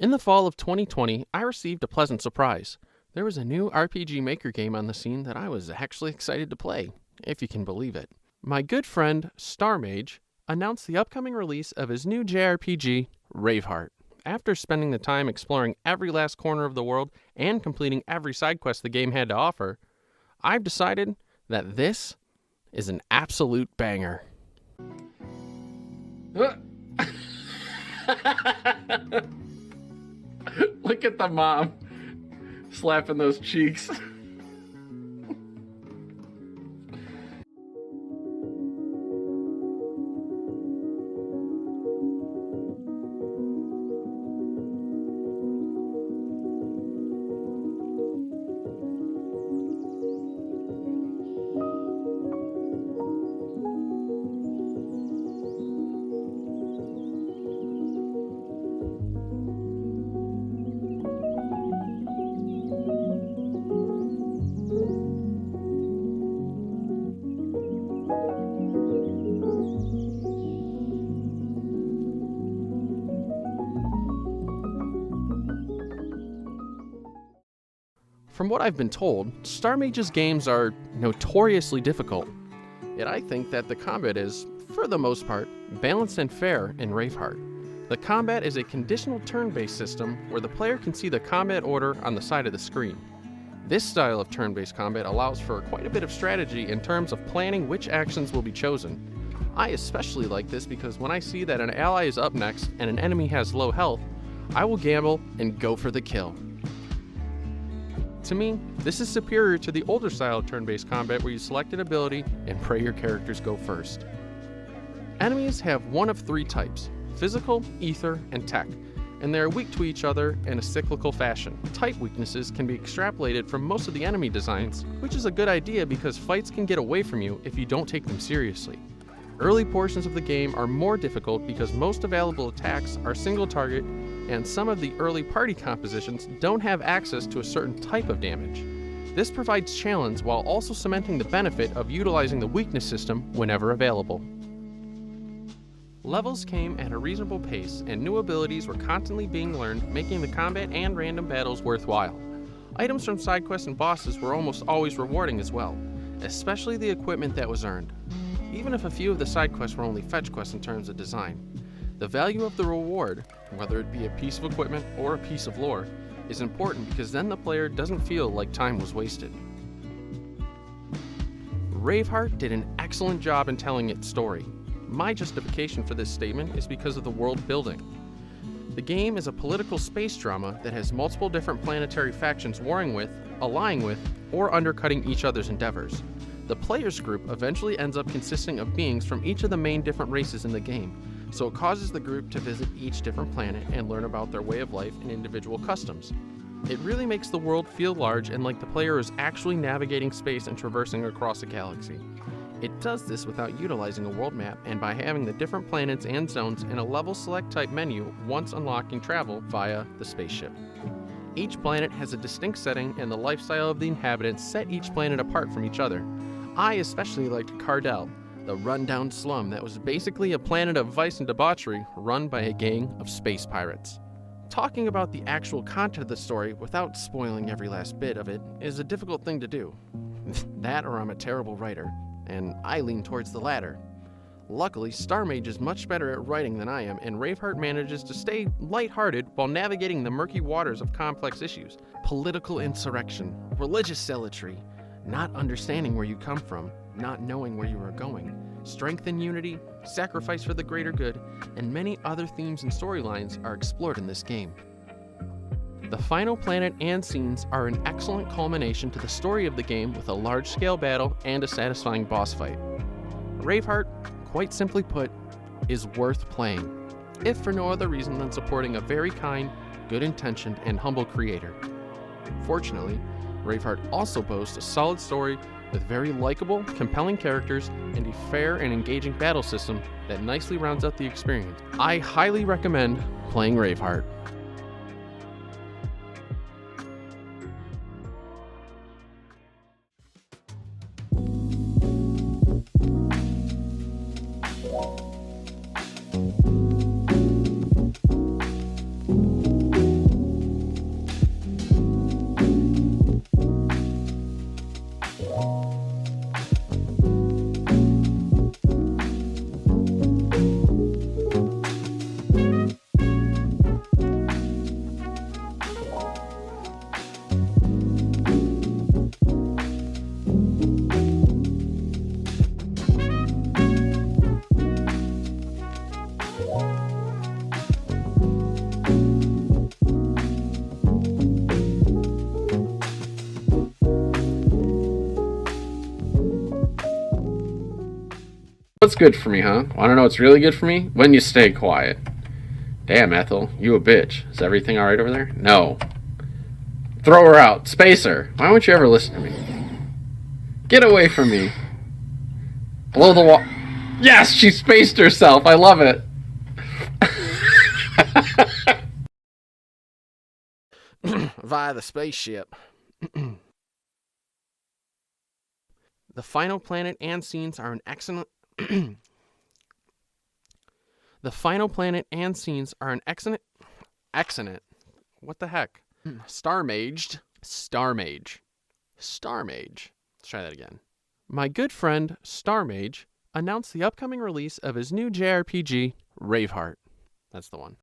In the fall of 2020, I received a pleasant surprise. There was a new RPG Maker game on the scene that I was actually excited to play, if you can believe it. My good friend, StarMage, announced the upcoming release of his new JRPG, Rave. After spending the time exploring every last corner of the world and completing every side quest the game had to offer, I've decided that this is an absolute banger. Look at the mom slapping those cheeks. From what I've been told, StarMage's games are notoriously difficult, yet I think that the combat is, for the most part, balanced and fair in Rave. The combat is a conditional turn-based system where the player can see the combat order on the side of the screen. This style of turn-based combat allows for quite a bit of strategy in terms of planning which actions will be chosen. I especially like this because when I see that an ally is up next and an enemy has low health, I will gamble and go for the kill. To me, this is superior to the older style of turn-based combat where you select an ability and pray your characters go first. Enemies have one of three types: physical, ether, and tech, and they are weak to each other in a cyclical fashion. Type weaknesses can be extrapolated from most of the enemy designs, which is a good idea because fights can get away from you if you don't take them seriously. Early portions of the game are more difficult because most available attacks are single target, and some of the early party compositions don't have access to a certain type of damage. This provides challenge while also cementing the benefit of utilizing the weakness system whenever available. Levels came at a reasonable pace, and new abilities were constantly being learned, making the combat and random battles worthwhile. Items from side quests and bosses were almost always rewarding as well, especially the equipment that was earned. Even if a few of the side quests were only fetch quests in terms of design, the value of the reward, whether it be a piece of equipment or a piece of lore, is important because then the player doesn't feel like time was wasted. Raveheart did an excellent job in telling its story. My justification for this statement is because of the world building. The game is a political space drama that has multiple different planetary factions warring with, allying with, or undercutting each other's endeavors. The player's group eventually ends up consisting of beings from each of the main different races in the game, so it causes the group to visit each different planet and learn about their way of life and individual customs. It really makes the world feel large and like the player is actually navigating space and traversing across a galaxy. It does this without utilizing a world map and by having the different planets and zones in a level select type menu once unlocking travel via the spaceship. Each planet has a distinct setting and the lifestyle of the inhabitants set each planet apart from each other. I especially liked Cardell, the rundown slum that was basically a planet of vice and debauchery run by a gang of space pirates. Talking about the actual content of the story without spoiling every last bit of it is a difficult thing to do. That or I'm a terrible writer, and I lean towards the latter. Luckily, StarMage is much better at writing than I am, and Raveheart manages to stay lighthearted while navigating the murky waters of complex issues: political insurrection, religious zealotry, not understanding where you come from, not knowing where you are going, strength and unity, sacrifice for the greater good, and many other themes and storylines are explored in this game. The final planet and scenes are an excellent culmination to the story of the game with a large-scale battle and a satisfying boss fight. Raveheart, quite simply put, is worth playing, if for no other reason than supporting a very kind, good-intentioned, and humble creator. Fortunately, Raveheart also boasts a solid story with very likable, compelling characters and a fair and engaging battle system that nicely rounds out the experience. I highly recommend playing Raveheart. What's good for me, huh? Want to know what's really good for me? When you stay quiet. Damn, Ethel, you a bitch. Is everything alright over there? No. Throw her out. Spacer. Why won't you ever listen to me? Get away from me. Blow the wall. Yes, she spaced herself. I love it. Via the spaceship. The final planet and scenes are an excellent... The final planet and scenes are an excellent... Excellent. What the heck? Star-maged. Star-mage. Star-mage. Let's try that again. My good friend, Star-mage, announced the upcoming release of his new JRPG, Raveheart. That's the one.